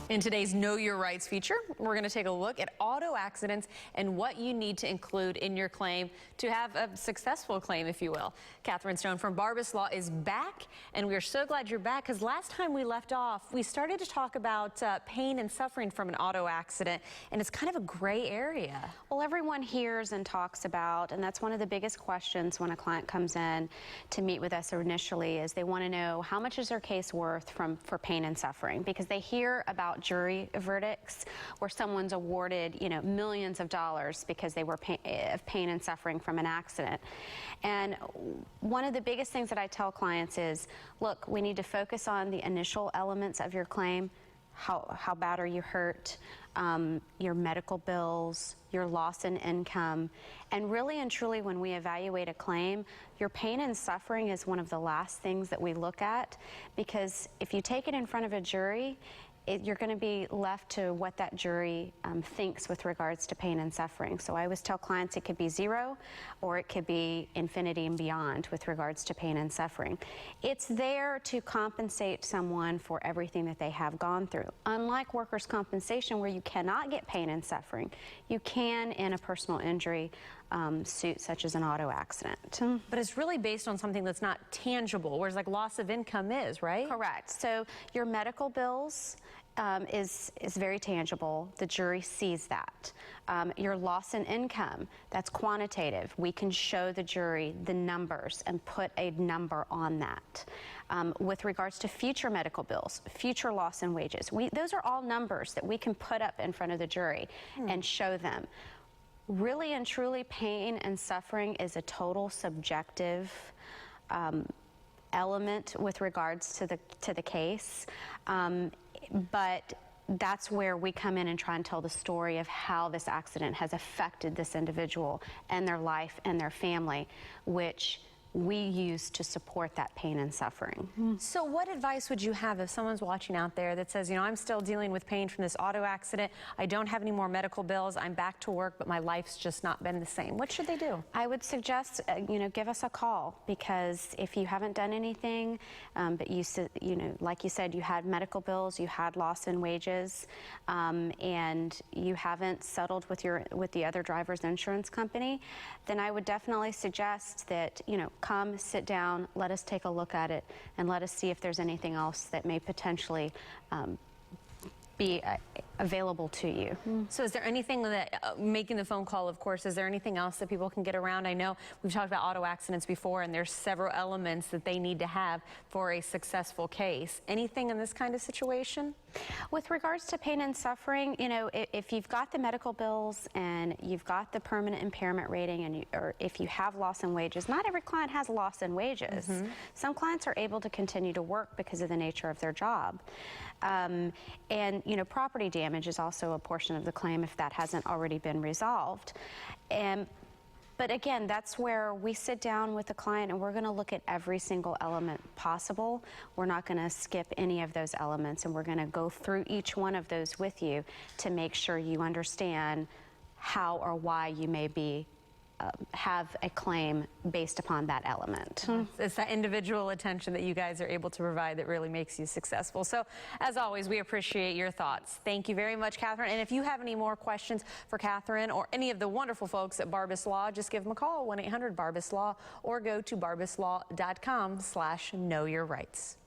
In today's Know Your Rights feature, we're going to take a look at auto accidents and what you need to include in your claim to have a successful claim, if you will. Catherine Stone from Barbas Law is back, and we are so glad you're back because last time we left off, we started to talk about pain and suffering from an auto accident, and it's kind of a gray area. Well, everyone hears and talks about, and that's one of the biggest questions when a client comes in to meet with us initially, is they want to know how much is their case worth for pain and suffering, because they hear about jury verdicts where someone's awarded, millions of dollars because they were of pain and suffering from an accident. And one of the biggest things that I tell clients is, look, we need to focus on the initial elements of your claim. How bad are you hurt, your medical bills, your loss in income, and really and truly when we evaluate a claim, your pain and suffering is one of the last things that we look at, because if you take it in front of a jury, you're going to be left to what that jury thinks with regards to pain and suffering. So I always tell clients it could be zero or it could be infinity and beyond with regards to pain and suffering. It's there to compensate someone for everything that they have gone through. Unlike workers' compensation, where you cannot get pain and suffering, you can in a personal injury suit such as an auto accident. But it's really based on something that's not tangible, whereas like loss of income is, right? Correct. So your medical bills is very tangible. The jury sees that. Your loss in income, that's quantitative. We can show the jury the numbers and put a number on that. With regards to future medical bills, future loss in wages, those are all numbers that we can put up in front of the jury and show them. Really and truly, pain and suffering is a total subjective element with regards to the case, but that's where we come in and try and tell the story of how this accident has affected this individual and their life and their family, which we use to support that pain and suffering. So what advice would you have if someone's watching out there that says, I'm still dealing with pain from this auto accident, I don't have any more medical bills, I'm back to work, but my life's just not been the same? What should they do? I would suggest, give us a call, because if you haven't done anything, but like you said, you had medical bills, you had loss in wages, and you haven't settled with the other driver's insurance company, then I would definitely suggest that, come, sit down, let us take a look at it, and let us see if there's anything else that may potentially be available to you. So is there anything that, making the phone call, of course, is there anything else that people can get around? I know we've talked about auto accidents before, and there's several elements that they need to have for a successful case. Anything in this kind of situation? With regards to pain and suffering, if you've got the medical bills and you've got the permanent impairment rating, or if you have loss in wages, not every client has loss in wages. Some clients are able to continue to work because of the nature of their job. And property damage is also a portion of the claim if that hasn't already been resolved. But again, that's where we sit down with the client and we're going to look at every single element possible. We're not going to skip any of those elements, and we're going to go through each one of those with you to make sure you understand how or why you may have a claim based upon that element. It's that individual attention that you guys are able to provide that really makes you successful. So, as always, we appreciate your thoughts. Thank you very much, Catherine. And if you have any more questions for Catherine or any of the wonderful folks at Barbas Law, just give them a call, 1-800-BARBAS-LAW, or go to barbaslaw.com/knowyourrights.